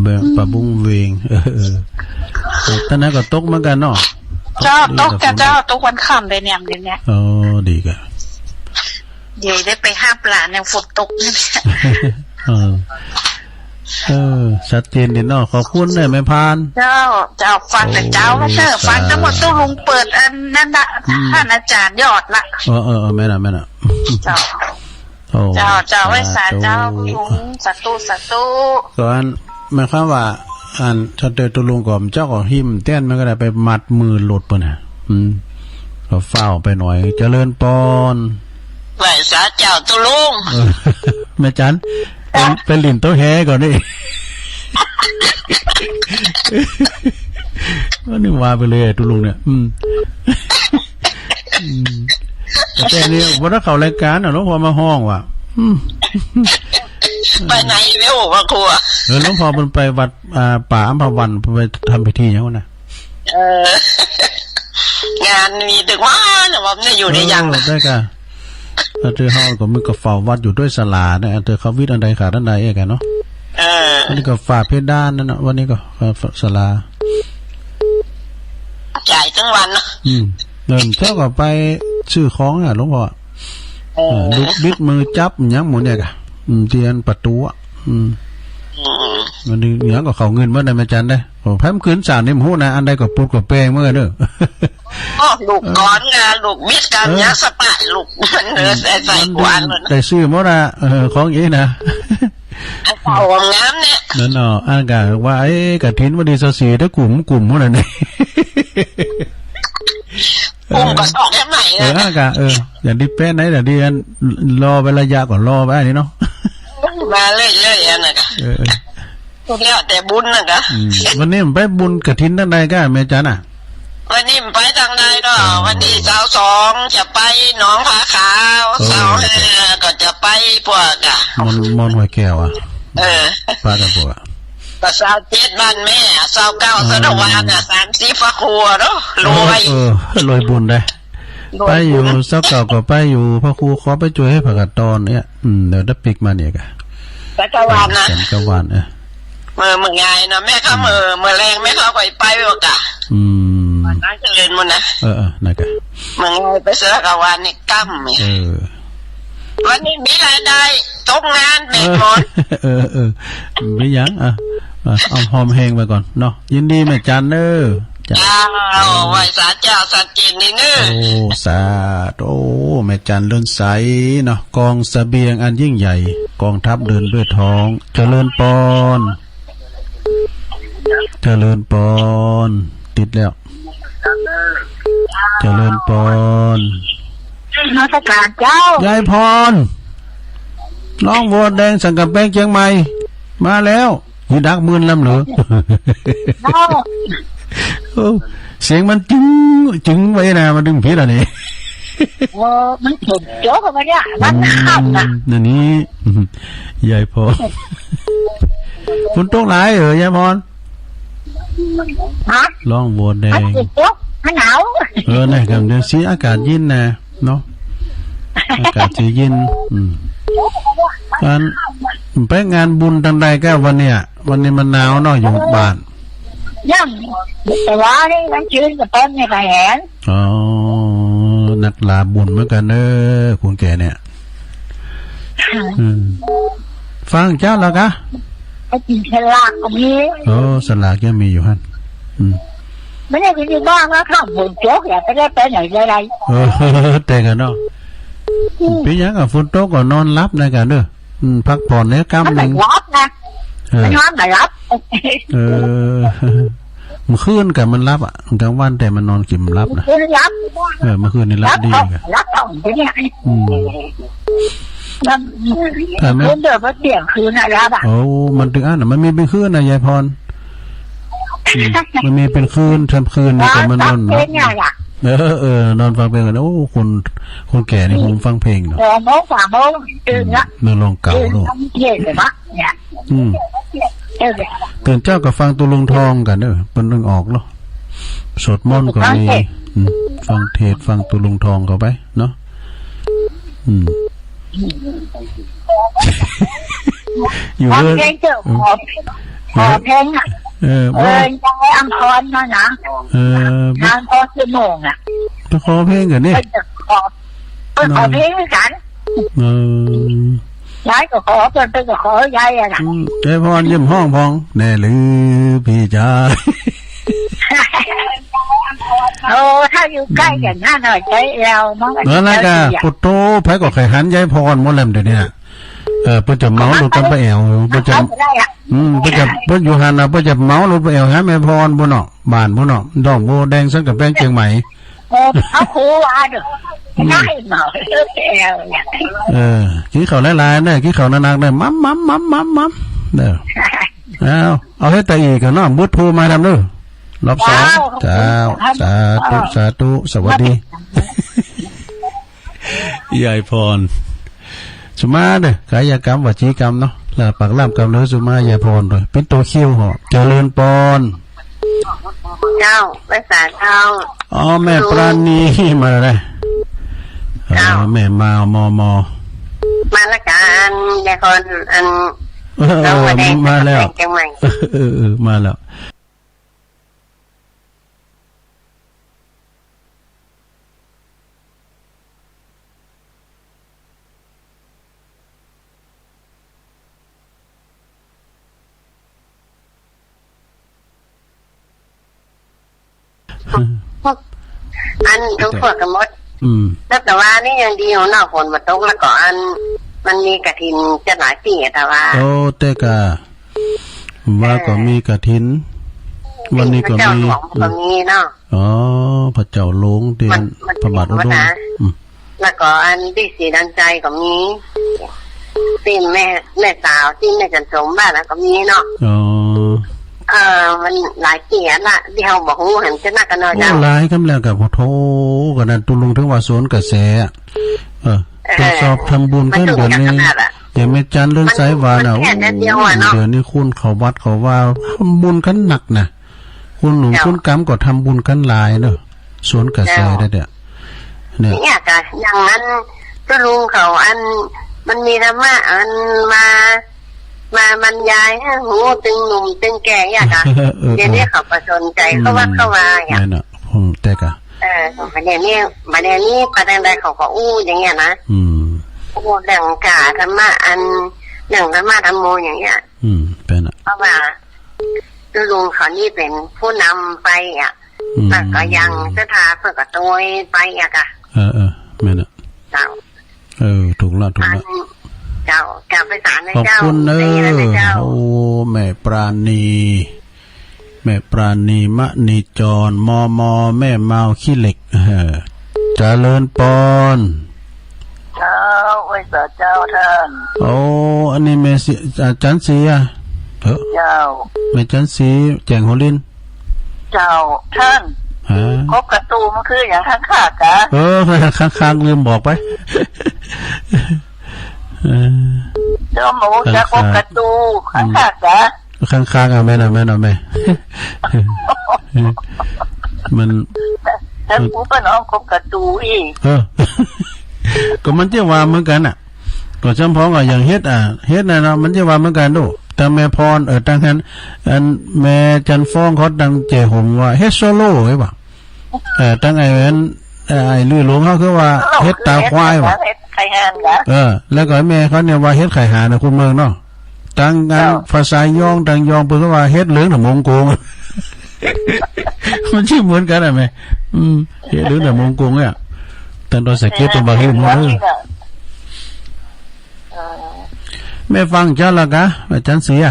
เวียงตอนนั้นก็ตกเหมือนกันเนาะเจ้าตกเจ้าตกวันค่ำเลยเนี่ยดีกะเดี๋ยวได้ไปห้าปลาเนี่ยฝนตกนี่ชัดเจนดีเนาะขอบคุณเลยแม่พานเจ้าฟังแต่เจ้าแล้วเด้อฟังทั้งหมดตู้ลุงเปิดอันนั้นน่ะท่านอาจารย์ยอดละแม่น่ะเจ้า โอ้ เจ้าไว้สาเจ้าลุงสาธุ ก่อนหมายความว่าอันถ้าเจอตุลุงก่อนเจ้าก็หิ้มเต้นมันก็ได้ไปมัดมือหลุดป่ะน่ะก็เฝ้าไปหน่อยเจริญปอน ไหวสาเจ้าตุลุง แม่จันเป็นหลินโต๊ะแฮก่อนนี่ ก็นึกว่าไปเลยตุลุงเนี่ยแต่นี่วันเข้ารายการหลวงพ่อมาห้องว่ะไปไหนเร็ววะครัวหลวงพ่อมันไปวัดป่าอัมพวันไปทำพิธีอย่างนั้นนะงานมีถึงว่าแต่ว่าไม่อยู่ในยังได้กันเธอเขาก็มือกับฝ่าวัดอยู่ด้วยสลาเนี่ยเธอเขาวิทย์อันใดขาดอันใดเองกันเนาะอันนี้ก็ฝ่าเพดานนั่นนะวันนี้ก็สลาจ่ายทั้งวันเนาะเจ้าก็ไปซื้อของอ่ะหลวงพ่อลูกบิดมือจับยังหมุนเนี่ยกะเทียนประตูมันนี่ยังก็เขาเงินเมื่อไหร่มาจันได้ผมแพ้มคืนสารนี่หูนะอันใดก็ปุ๊บก็เปย์เมื่อเด้อลูกก้อนงานลูกบิดกันยักษ์สปายลูกมันเนื้อใส่กวนเลยแต่ซื้อมั้งนะของอย่างนี้นะเต่าน้ำเนี่ยนั่นเนาะอันกะว่าไอ้กะทิ้นวันดีสีถ้ากลุ่มพวกนั้นนี่ก็สองแค่ไหนนะกะอย่างที่เป็นไหนแต่ดีอันรอไประยะก่อนรอไปนี่เนาะมาเรื่อยๆอันนั้นก็แล้วแต่บุญนะกะวันนี้ไปบุญกฐินทางใดก็แม่จันอ่ะวันนี้ไปทางใดเนาะวันนี้22จะไปหนองผาขาว25ก็จะไปพวกอ่ะมอนหอยแก้วอ่ะปลากระปุกอ่ะก็27บ้านแม่29สะดวานอ่ะ30ฟ้าครัวเนาะรวยรวยบุญได้ไปอยู่สักเก่าก็ไปอยู่พระครูขอไปช่วยให้ผักกาดตอนเนี่ยเดี๋ยวได้ปิกมาเนี่ยกะสักวันนะสักวันมือไงนะแม่เขามือแรงแม่เขาไปหมดอ่ะน่าจะเล่นมันนะนั่นกะมือไงไปสักวันนี่กั้มวันนี้มีรายได้ตกงานเป็นหมดไม่ยังเอาหอมแห้งไปก่อนเนาะยินดีแม่จันเด้อจ้าไหวสาเจ้าสัจจินนี่เนอะโอ้สาธุแม่จันเลื่อนใสเนาะกองเสบียงอันยิ่งใหญ่กองทัพเดินด้วยท้องเจริญปอนเจริญปอนติดแล้วเจริญปอนนักการเจ้ายายพรน้องวัวแดงสังกัดแป้งเชียงใหม่มาแล้วยีดักมื่นลำเหลือเสียงมันจึงไว้นะมันดึงผิดอะไรมันถึงโจ๊กมาเนี่ยมันขับนะนี่ยายพรฝนตกหลายยายพรร้องวัวแดงมันหนาวนี่กับเดี๋ยวสีอากาศเย็นนะเนาะอากาศจะเย็นการไปงานบุญทางใดก็วันนี้มันหนาวเนาะอยู่บ้านยังแต่ว่านี่มันชื้นกับต้นในไข่แหนนักลาบุญเหมือนกันคุณแก่เนี่ยฟังเจ้าแล้วกะไอ้กินสลากก็มีสลากยังมีอยู่ฮะไม่ได้กินบ้างแล้วข้าวบุญโจ๊กอยากไปได้ไปไหนอะไรแต่กันเนาะพี่ยังกับฝนตกก็นอนรับในกันเด้อพักผ่อนเนี่ยกำลังรับนะมันนอนแต่รับมันคืนกับมันรับอ่ะกลางวันแต่มันนอนกินรับนะรับเมื่อคืนนี่รับดีกันรับต้องไปเนี่ยมันเดือดมันเดี่ยงคืนนะรับอ่ะโอ้มันถึงอันน่ะมันมีเป็นคืนนะยายพรมันมีเป็นคืนทำคืนนี่แต่มันนอนนอนฟังเพลงกันโอ้คนแก่นี่ผมฟังเพลงเนาะฟังโมตื่นละเมื่อลองเก่าลูกตื่นเจ้ากับฟังตุลุงทองกันเด้อเป็นเรื่องออกเนาะสดม่อนก็มีฟังเทศฟังตุลุงทองก็ไปเนาะอยู่เลยขอเพลงอ่ะยังไงอัมพรมานะงานพอชั่วโมงอ่ะจะขอเพลงกันนี่ขอเพลงกันยายก็ขอเพิ่นก็ขอยายอ่ะนะยายพรยิ้มห้องพองแน่หรือพี่จ๋า ถ้าอยู่ใกล้อย่างนั้นหน่อยใจเรามันก็ แล้วก็ปุตโตไผก็ไข่หันยายพรหมดแล้วเดี๋ยวนี้เพิ่นจะเมารถกันไปแอวเพิ่นจะเพิ่นจะเพิ่นอยู่หันน่ะเพิ่นจะเมารถไปแอวหาแม่พรบ่เนาะบ้านบ่เนาะดอกโบแดงสักกับแป้งเชียงใหม่เอาครูว่าเด้อได้เมาแล้วกินข้าวหลายๆเด้อกินข้าวหนักๆเด้อมัมเด้อเอาให้ตาอีกเนาะมุดภูมาทำเด้อรอบ2จ้าสาธุสวัสดียายพรสุมาเด้อกายกรรมวจีกรรมเนาะแล้วปากล่ามกรรมเลยสุมายายพรด้วยเป็นตัวคิ้วเหาะเจริญปอนเจ้าภาษาเจ้าอ๋อแม่ปราณีมาเลยแม่มามาละกันยายคนอันมาแล้วมาแล้วอันทุกพวกกันหมดแต่ว่านี่ยังดีของนอกฝนมาตกแล้วก็อันมันมีกระถินจะหลายปีแต่ว่าโอ้แต่ก็ว่าก็มีกระถินวันนี้ก็มีเนาะอ๋อพระเจ้าหลวงเดือนพระบาทอุดมแล้วก็อันที่สีดันใจก็มีตีแม่สาวที่แม่จันสมบ้านแล้วก็มีเนาะอ๋อมันหลายเกียรละที่เขาบอกว่าเห็นจะนักกันเนาะจ้าหลายคำแล้วกับโทกันนั้นตุลุงถึงว่าสวนกระแสตรวจสอบทำบุญขึ้นเดือนนี้อย่างแม่จันเรื่องสายวานเดือนนี้คุณเขาวัดเขาว่าทำบุญกันหนักนะคุณหนุ่มคุณกำก็ทำบุญกันหลายเนอะสวนกระแสได้เด้อเนี่ยกะอย่างนั้นตุลุงเขาอันมันมีธรรมะอันมาบรรยายให้หูตึงหนุ่มตึงแก่ยากอะเดี๋ยวนี้เขาประสนใจเขาว่าอย่างนั้นอะผมแต่กะประเด็นนี้ประเด็นใดเขาก็อู้อย่างเงี้ยนะอู้เรื่องกาธรรมะอันเรื่องธรรมะธรรมโมอย่างเงี้ยเป็นอะเพราะว่าลุงเขานี่เป็นผู้นำไปอ่ะแต่ก็ยังจะทาเพื่อกับตัวไปอ่ะกะแม่น่ะเจ้าถูกแล้วเจ้ากลับไปศาลนะเจ้าขอบคุณโอ้แม่ปราณีมะนีจรมแม่เมาขี้เหล็กเจริญปอนเจ้าไว้สาเจ้าท่านโอ้อันนี้แม่จันสีอ่ะเจ้าแม่จันสีแจงโฮลินเจ้าท่านครบกระตูมันคืออย่างข้างขากะข้างลืมบอกไปเจ้าหมูจะครบกระตูข้างขากะข้างแม่น่ะแม่มันแต่กูเป็นน้องครบกระตูอีกก็มันจะว่าเหมือนกันอ่ะก็จำพ้องอ่ะอย่างเฮ็ดน่ะเนาะมันจะว่าเหมือนกันดูแต่แม่พรตั้งนั้นอันแม่จันฟ้องเขาดังเจหมว่าเฮ็ดโซโล่ไว้ป่ะตั้งไอ้นั้นไอ้ลือหลวงเขาคือว่าเฮ็ดตาควายว่ะไข่ห่านแล้วก็แม่เขาเนี่ยว่าเฮ็ดไข่ห่านนะคุณเมืองเนาะตั้งงานภาษายองดังยองเพิ่นก็ว่าเฮ็ดเหลืองน่ะมงโกงมันชื่อเหมือนกันอ่ะแม่เฮ็ดเหลืองน่ะมงโกงเนี่ยตั้งตอนสะเก็ดตอนบ่หิวหมดเลยแม่ฟังจ้าละกะอาจารย์เสีย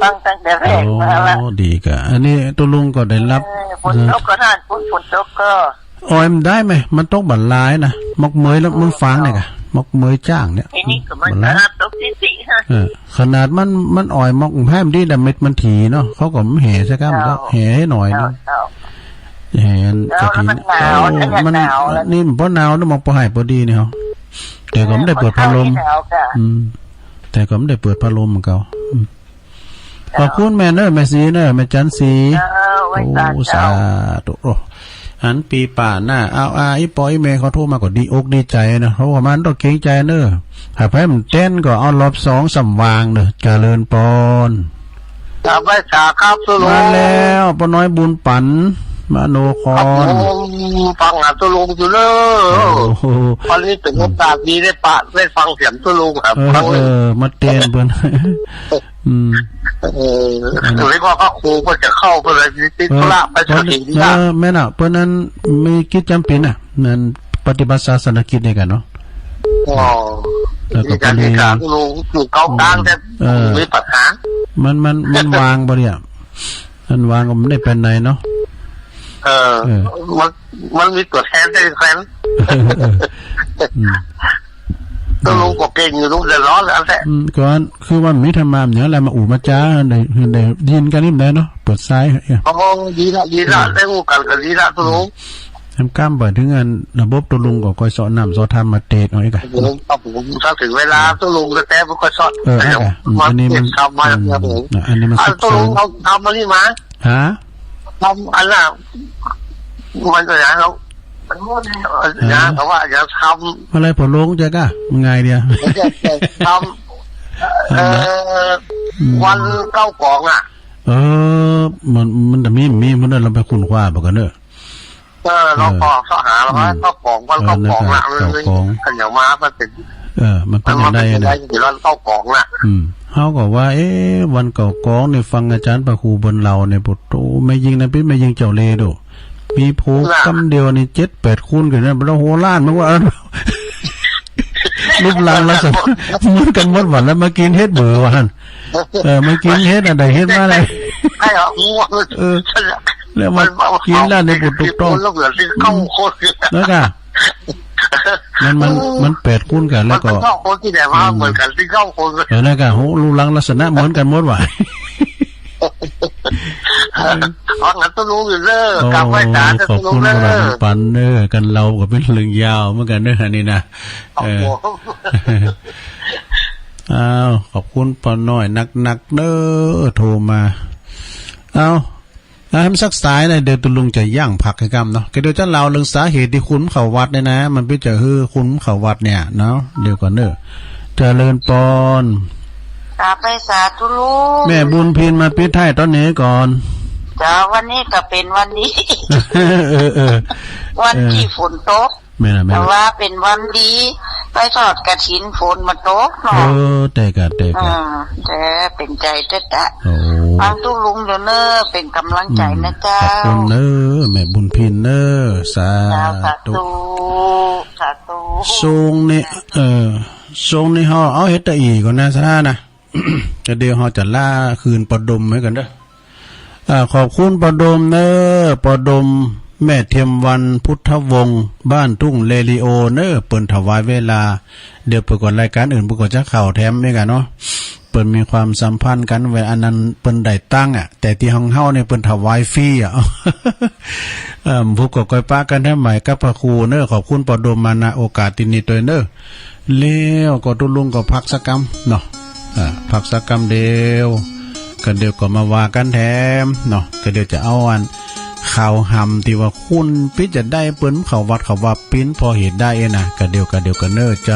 ฟังตั้งแต่แรกมาละดีกะอันนี้ตุลุงก็ได้รับฝนตกก็ท่านฝนตกก็ออยมันได้ไหมมันตกบั่นลายนะมกเมยแล้วมันฟังเนี่ยกะมกเมยจ้างเนี่ยนี่ก็มันตกสิขนาดมันอ่อยมกแพ้มดีแต่เม็ดมันถี่เนาะเขาก็แห่ใช่ไหมก็แห่ให้หน่อยเนาะแห่กะทิมันนี่เพราะหนาวแล้วมองพอหายพอดีเนี่ยเขาแต่ก็ไม่ได้เปิดพัดลมแต่ก็ไม่ได้เปิดพัดลมเหมือนเก่าขอบคุณแม่เนอแม่สีเนอแม่จันสีโอ้สาธุหันปีป่าหน้าเอาอีปอยแม่เขาโทรมาก็ดีอกดีใจนะเพราะว่ามันต้องเกรงใจเนอหากแพ้มันเต้นก็เอารอบ2สำวางเนอเจริญปอนกลับไปสาครับสุรุมาแล้วป้าน้อยบุญปัน มโนคร ฟังหาตุลุงอยู่เลยตอนนี้เป็นโอกาสดีได้ฟังเสียงตุลุงครับมาเต้นเพิ่นถึงได้ว่าครูก็จะเข้าไปเลยติดธุระไปสักทีนี้แม่น่ะเพราะนั้นมีกิจจำเป็นน่ะนั่นปฏิบัติศาสนกิจด้วยกันเนาะแล้วก็เป็นการตุลุงอยู่เกากลางแต่มีปัญหามันวางบ่เนี่ยมันวางก็ไม่ได้เป็นไหนเนาะมันมีตัวแทนได้แทนตัวลุงก็เก่งอยู่ลุงเดือดร้อนแล้วแหละก่อนคือว่ามีธรรมะเนี่ยอะไรมาอู่มาจ้าได้ยินกันนี่ได้เนาะเปิดซ้ายดีละได้อู่กันก็ดีละตัวลุงทำกล้ามบ่อยถึงงานระบบตัวลุงก็คอยสอนนำสอนทำมาเตะหน่อยกันถ้าถึงเวลาตัวลุงก็แต่มันก็สอนอันนี้มันทำมาอย่างนี้อันนี้มันตัวลุงเขาทำมานี่มาทำอันน่ะมันก็อย่างเราแต่ว่าอย่าทำอะไรผลลงจะก้ามันไงเดียวทำวันเก้ากองอ่ะมันจะมีมันเราไปคุณคว้าบอกกันเนอะเราพอสหาแล้วว่าเก้ากองวันเก้ากองละเลยขันอย่างมามันเป็นมันเป็นยังไงนะเดี๋ยวเราเก้ากองละเขาก็ว่าวันเก่ากองในฟังอาจารย์ประครูบนเราในบทโตไม่ยิงนะพี่ไม่ยิงเจ้าเลดูมีโพกำเดียวนี่7-8คูณกันนะเราโหล้านมันว่ารูปร่างลักษณะเหมือนกันหมดวันแล้วมากินเฮ็ดเบื่อวันมากินเฮ็ดอะไรเฮ็ดมาอะไรแล้วมากินแล้วในบทถูกต้องแล้วก็มัน8คูณกันแล้วก็คนที่แต่ว่าเหมือนกันที่เข้าคนแล้วก็โหรูปร่างลักษณะเหมือนกันหมดว่ะงั้นต้องรู้อยู่เลยกลับไปศาลขอบคุณเราปันเนอกันเราก็เป็นเรื่องยาวเหมือนกันเนอนี่นะขอบคุณปอนน้อยนักเนอโทรมาให้มันสักสายในเดี๋ยวตุลุงจะย่างผักให้กำเนาะก็เดี๋ยวจะเล่าเรื่องสาเหตุที่คุ้มเขาวัดเนี่ยนะมันเป็นจะคือคุ้มเขาวัดเนี่ยเนาะเดี๋ยวก่อนเนอเจริญปอนไปสาธุลูกแม่บุญพินมาปิดท้ายตอนนี้ก่อนจ้าวันนี้ก็เป็นวันนี้วันที่ฝนตกแต่ว่าเป็นวันดีไปทอดกฐินฝนมาตกเนาะแต่แต่เป็นใจเด็ดอะฟังตู้ลุงเดี๋ยวเนอเป็นกำลังใจนะเจ้าขอบคุณเนอแม่บุญพินเนอสาธุทรงนี่ทรงนี่ห่อเอาเฮ็ดตะอีก่อนนะซะนะจะเดี๋ยวเราจะล่าคืนปอดมให้กันเด้อขอบคุณปอดมเนอปอดมแม่เทียมวันพุทธวงศ์บ้านทุ่งเลลิโอเนอเปิ่นถวายเวลาเดี๋ยวประกอบรายการอื่นประกอบจะข่าวแถมไม่กันเนาะเปิ่นมีความสัมพันธ์กันเวลาอันนั้นเปิ่นได้ตั้งแต่ที่ห้องเฮาเนี่ยเปิ่นถวายฟรีผู้กก้อยป้ากันได้ใหม่กับพระครูเนอขอบคุณปอดมมาณโอกาสที่นี้ตัวเนอแล้วก็ตุลุงก็พักสักกำเนาะพักสักกำเดียวกันเดียวก็มาว่ากันแถมเนาะก็เดี๋ยวจะเอาอันข่าวหำที่ว่าคุณพิจจะได้เปิ้นเขาวัดเขาว่าปิ้นพอเหตุได้นะก็เดียวกันเนอจะ